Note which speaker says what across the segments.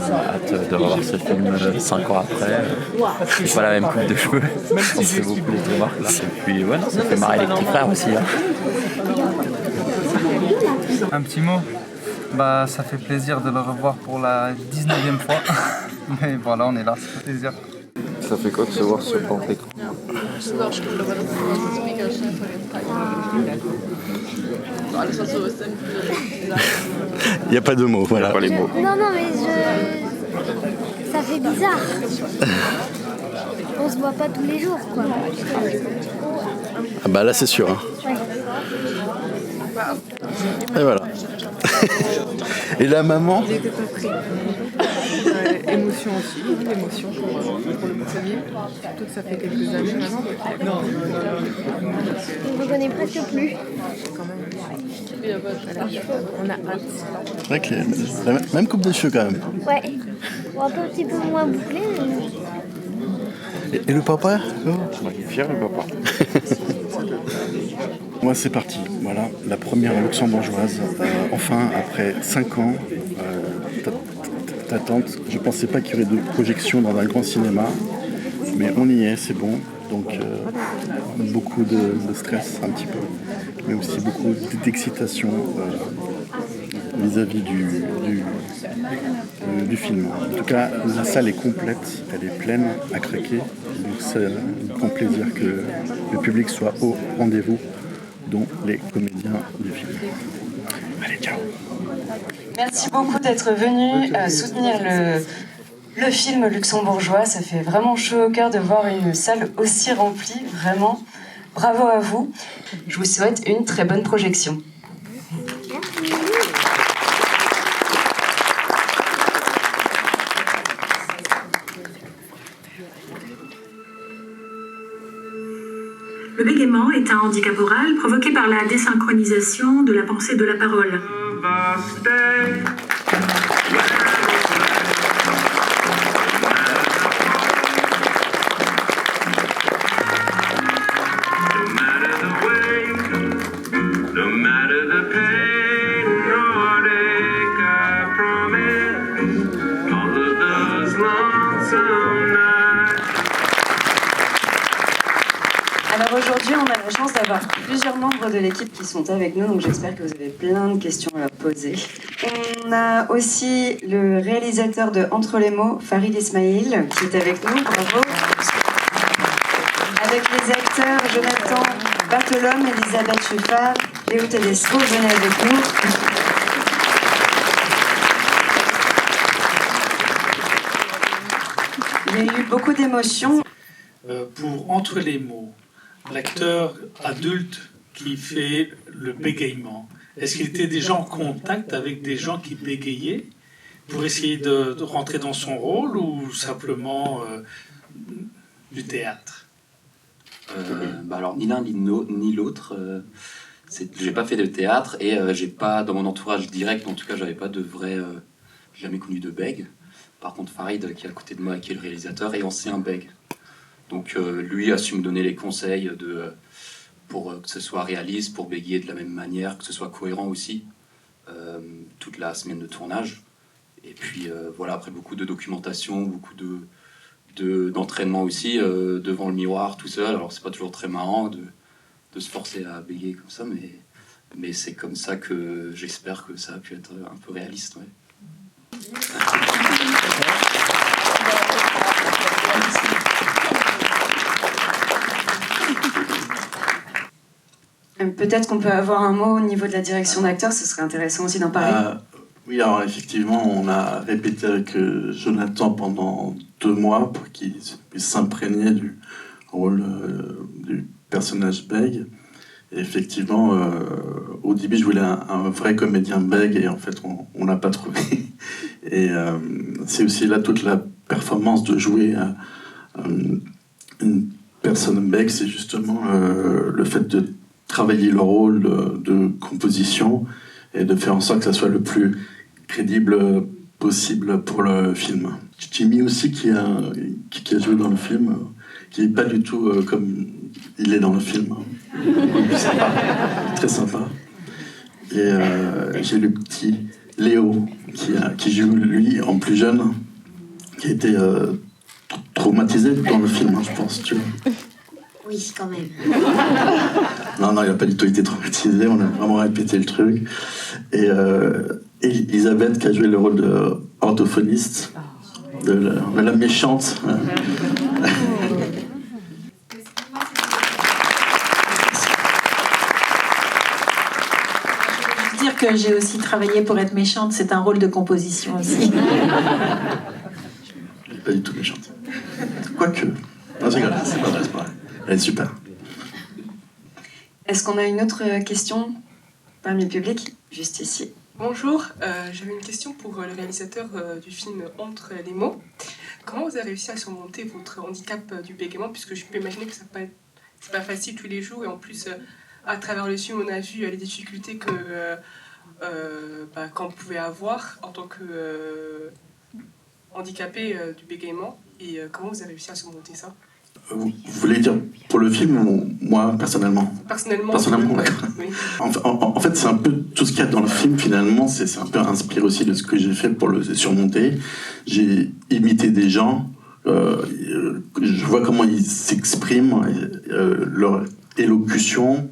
Speaker 1: Hâte de revoir ce film 5 ans après. C'est pas la même coupe de cheveux. On fait beaucoup les remarques là. Et puis ouais, non, ça fait marrer les petits frères aussi. Hein.
Speaker 2: Un petit mot. Bah, ça fait plaisir de le revoir pour la 19e fois. Mais voilà, on est là, ça fait plaisir.
Speaker 3: Ça fait quoi de se voir sur grand écran?
Speaker 4: Il n'y a pas de mots, voilà.
Speaker 3: Pas les mots.
Speaker 5: Non, mais ça fait bizarre. On se voit pas tous les jours, quoi.
Speaker 4: Ah bah là, c'est sûr. Hein.
Speaker 5: Ouais.
Speaker 4: Et voilà. Et la maman?
Speaker 6: Il n'était pas prêt. Émotion aussi, l'émotion pour le premier, surtout que ça fait quelques années maintenant.
Speaker 5: On ne connaît presque plus.
Speaker 6: Quand même. On a hâte.
Speaker 4: Ok, la même coupe de cheveux quand même.
Speaker 5: Ouais. Bon, un petit peu moins bouclé.
Speaker 4: Et le papa?
Speaker 3: Il est fier, le papa.
Speaker 4: Moi, c'est parti. Voilà, la première luxembourgeoise. Enfin, après 5 ans d'attente, je pensais pas qu'il y aurait de projection dans un grand cinéma, mais on y est, c'est bon. Donc, beaucoup de stress, un petit peu, mais aussi beaucoup d'excitation vis-à-vis du film. En tout cas, la salle est complète, elle est pleine à craquer. Donc, c'est un grand plaisir que le public soit au rendez-vous, dont les comédiens du film. Allez, ciao!
Speaker 7: Merci beaucoup d'être venu soutenir le film luxembourgeois. Ça fait vraiment chaud au cœur de voir une salle aussi remplie. Vraiment, bravo à vous. Je vous souhaite une très bonne projection.
Speaker 8: Le bégaiement est un handicap oral provoqué par la désynchronisation de la pensée et de la parole.
Speaker 7: Alors aujourd'hui, on a la chance d'avoir plusieurs membres de l'équipe qui sont avec nous, donc j'espère que vous avez plein de questions à leur poser. On a aussi le réalisateur de Entre les mots, Farid Ismail, qui est avec nous, bravo. Avec les acteurs Jonathan Bartolome, Elisabeth Chuffard, Léo Tedesco, venez avec nous. Il y a eu beaucoup d'émotions.
Speaker 9: Pour Entre les mots, l'acteur adulte qui fait le bégaiement, est-ce qu'il était déjà en contact avec des gens qui bégayaient pour essayer de rentrer dans son rôle ou simplement du théâtre?
Speaker 1: Alors ni l'un ni l'autre. J'ai pas fait de théâtre et j'ai pas dans mon entourage direct, en tout cas j'avais pas de vrai, jamais connu de bègue. Par contre Farid qui est à côté de moi, qui est le réalisateur, est ancien bègue. Donc lui a su me donner les conseils pour que ce soit réaliste, pour bégayer de la même manière, que ce soit cohérent aussi, toute la semaine de tournage. Et puis voilà, après beaucoup de documentation, beaucoup d'entraînement aussi, devant le miroir tout seul. Alors c'est pas toujours très marrant de se forcer à bégayer comme ça, mais c'est comme ça que j'espère que ça a pu être un peu réaliste. Ouais.
Speaker 7: Peut-être qu'on peut avoir un mot au niveau de la direction d'acteur, ce serait intéressant aussi d'en parler.
Speaker 10: Oui, alors effectivement, on a répété avec Jonathan pendant 2 mois pour qu'il puisse s'imprégner du rôle du personnage bègue. Et effectivement, au début, je voulais un vrai comédien bègue et en fait, on l'a pas trouvé. Et c'est aussi là toute la performance de jouer une personne bègue, c'est justement le fait de travailler le rôle de composition et de faire en sorte que ça soit le plus crédible possible pour le film. Jimmy aussi qui a joué dans le film, qui n'est pas du tout comme il est dans le film. Sympa, très sympa. Et j'ai le petit Léo qui joue lui en plus jeune, qui a été traumatisé dans le film, hein, je pense. Tu vois.
Speaker 5: Oui, quand même.
Speaker 10: Non, il n'a pas du tout été traumatisé, on a vraiment répété le truc. Et Elisabeth qui a joué le rôle de orthophoniste, de la méchante.
Speaker 11: Dire que j'ai aussi travaillé pour être méchante, c'est un rôle de composition aussi.
Speaker 10: Elle n'est pas du tout méchante. Quoique. Non, c'est pas vrai. Elle est super.
Speaker 7: Est-ce qu'on a une autre question parmi le public? Juste ici.
Speaker 12: Bonjour, j'avais une question pour le réalisateur du film Entre les mots. Comment vous avez réussi à surmonter votre handicap du bégaiement, puisque je peux imaginer que c'est pas facile tous les jours, et en plus, à travers le film, on a vu les difficultés qu'on pouvait avoir en tant que handicapé du bégaiement, et comment vous avez réussi à surmonter ça?
Speaker 10: Vous voulez dire pour le film ou moi personnellement?
Speaker 12: Personnellement,
Speaker 10: d'accord.
Speaker 12: Oui.
Speaker 10: En fait, c'est un peu tout ce qu'il y a dans le film, finalement, c'est un peu inspiré aussi de ce que j'ai fait pour le surmonter. J'ai imité des gens, je vois comment ils s'expriment, leur élocution,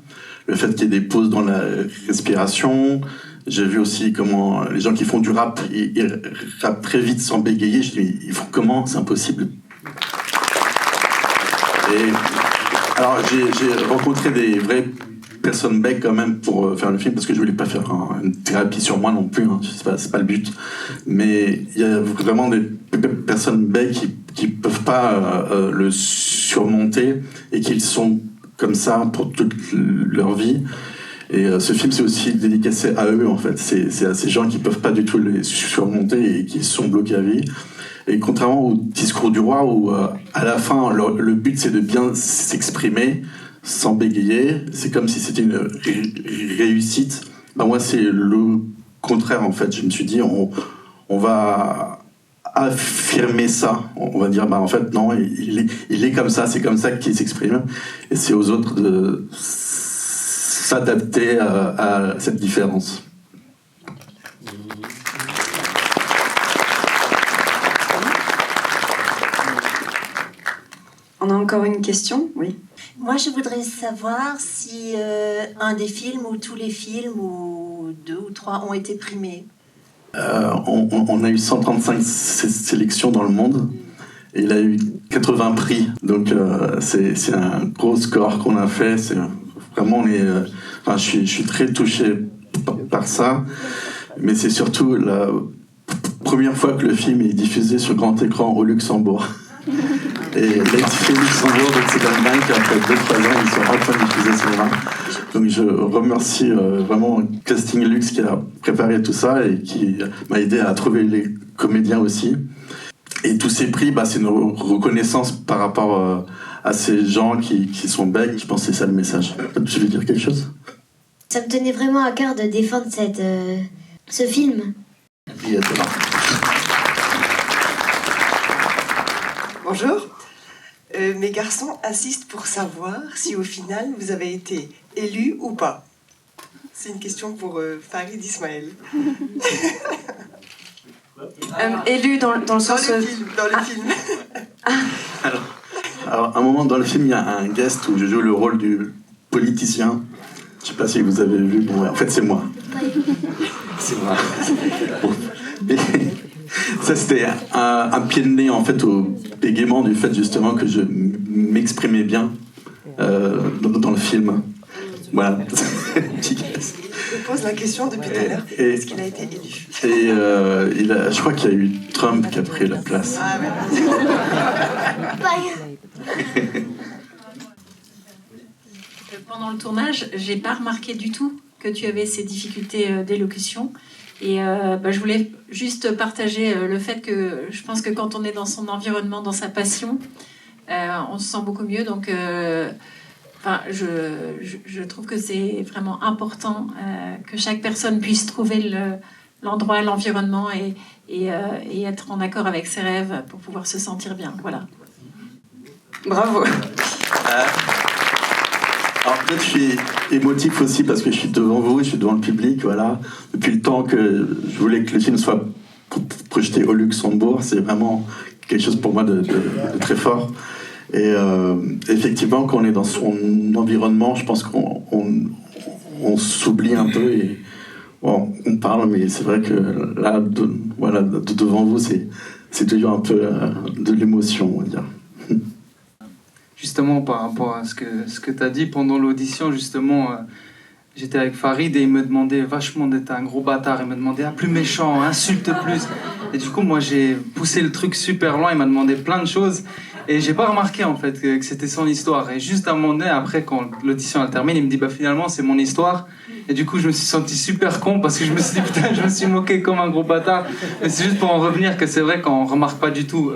Speaker 10: le fait qu'il y ait des pauses dans la respiration. J'ai vu aussi comment les gens qui font du rap, ils rappent très vite sans bégayer. Je dis, ils font comment? C'est impossible. Et alors j'ai rencontré des vraies personnes bègues quand même pour faire le film, parce que je voulais pas faire une thérapie sur moi non plus, hein, c'est pas le but. Mais il y a vraiment des personnes bègues qui peuvent pas le surmonter et qui sont comme ça pour toute leur vie. Et ce film, c'est aussi dédicacé à eux, en fait. C'est à ces gens qui peuvent pas du tout les surmonter et qui sont bloqués à vie. Et contrairement au discours du roi, où à la fin, le but c'est de bien s'exprimer sans bégayer, c'est comme si c'était une réussite. Bah, moi, c'est le contraire, en fait. Je me suis dit, on va affirmer ça. On va dire, bah, en fait, non, il est comme ça, c'est comme ça qu'il s'exprime. Et c'est aux autres de s'adapter à cette différence.
Speaker 7: On a encore une question? Oui.
Speaker 5: Moi, je voudrais savoir si un des films ou tous les films ou 2 ou 3 ont été primés.
Speaker 10: On a eu 135 sélections dans le monde et il a eu 80 prix. Donc c'est un gros score qu'on a fait. C'est vraiment je suis très touché par ça. Mais c'est surtout la première fois que le film est diffusé sur grand écran au Luxembourg. Et il a été fait au Luxembourg, donc c'est quand même dingue qu'après 2-3 ans, ils sont enfin diffusés au cinéma. Donc je remercie vraiment Casting Lux qui a préparé tout ça et qui m'a aidé à trouver les comédiens aussi. Et tous ces prix, c'est une reconnaissance par rapport à ces gens qui sont bègues. Je pense que c'est ça le message. Tu veux dire quelque chose?
Speaker 5: Ça me tenait vraiment à cœur de défendre ce film.
Speaker 10: Et
Speaker 13: Bonjour. Mes garçons assistent pour savoir si au final vous avez été élu ou pas. C'est une question pour Farid Ismaël.
Speaker 7: Élu dans le sens...
Speaker 13: Dans le film.
Speaker 10: Alors, à un moment dans le film, il y a un guest où je joue le rôle du politicien. Je sais pas si vous avez vu. Bon, en fait, c'est moi. C'est moi. Et ça, c'était un pied de nez, en fait, au bégaiement du fait, justement, que je m'exprimais bien dans le film. Voilà.
Speaker 13: Je pose la question depuis tout à l'heure. Est-ce qu'il a été élu?
Speaker 10: Et je crois qu'il y a eu Trump qui a pris la place.
Speaker 13: Ah,
Speaker 11: Pendant le tournage, j'ai pas remarqué du tout que tu avais ces difficultés d'élocution. Et je voulais juste partager le fait que je pense que quand on est dans son environnement, dans sa passion, on se sent beaucoup mieux. Donc, je trouve que c'est vraiment important que chaque personne puisse trouver l'endroit, l'environnement et être en accord avec ses rêves pour pouvoir se sentir bien. Voilà.
Speaker 7: Bravo.
Speaker 10: Alors peut-être je suis émotif aussi parce que je suis devant vous, je suis devant le public, voilà. Depuis le temps que je voulais que le film soit projeté au Luxembourg, c'est vraiment quelque chose pour moi de très fort. Et effectivement, quand on est dans son environnement, je pense qu'on s'oublie un peu et bon, on parle, mais c'est vrai que là, devant vous, c'est toujours un peu de l'émotion, on va dire.
Speaker 2: Justement, par rapport à ce que tu as dit pendant l'audition, justement, j'étais avec Farid et il me demandait vachement d'être un gros bâtard. Il me demandait plus méchant, insulte plus. Et du coup, moi, j'ai poussé le truc super loin. Il m'a demandé plein de choses. Et j'ai pas remarqué, en fait, que c'était son histoire. Et juste à un moment donné, après, quand l'audition a terminé, il me dit, finalement, c'est mon histoire. Et du coup, je me suis senti super con parce que je me suis dit, putain, je me suis moqué comme un gros bâtard. Mais c'est juste pour en revenir que c'est vrai qu'on remarque pas du tout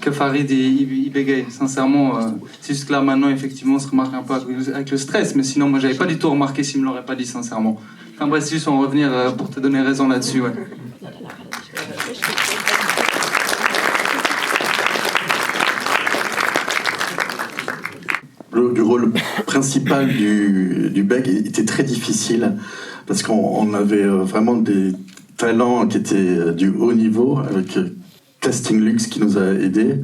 Speaker 2: que Farid, il bégaye. Sincèrement, c'est juste que là, maintenant, effectivement, on se remarque un peu avec le stress. Mais sinon, moi, j'avais pas du tout remarqué s'il me l'aurait pas dit, sincèrement. Enfin bref, c'est juste pour en revenir pour te donner raison là-dessus, ouais.
Speaker 10: Le rôle principal du Beg était très difficile parce qu'on avait vraiment des talents qui étaient du haut niveau avec Casting Lux qui nous a aidés.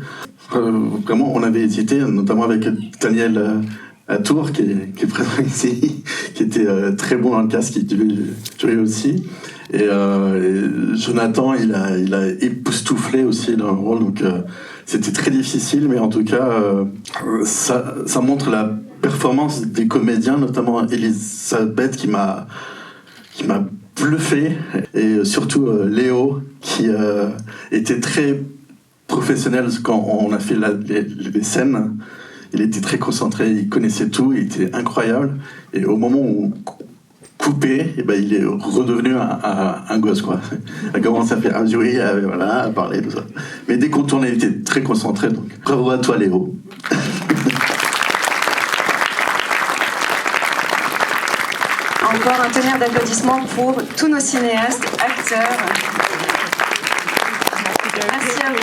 Speaker 10: Vraiment, on avait hésité, notamment avec Daniel Atour qui est présent ici, qui était très bon dans le casting, qui devait jouer aussi. Et Jonathan, il a époustouflé aussi dans le rôle, donc c'était très difficile, mais en tout cas, ça montre la performance des comédiens, notamment Elisabeth qui m'a bluffé, et surtout Léo qui était très professionnel quand on a fait les scènes. Il était très concentré, il connaissait tout, il était incroyable, et au moment où coupé, et il est redevenu un gosse, quoi. Il a commencé à faire un jouer, à parler, tout ça. Mais dès qu'on tournait, il était très concentré, donc bravo à toi, Léo.
Speaker 7: Encore un tonnerre d'applaudissements pour tous nos cinéastes, acteurs. Merci à vous.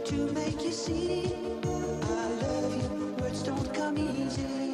Speaker 14: To make you see, I love you, words don't come easy.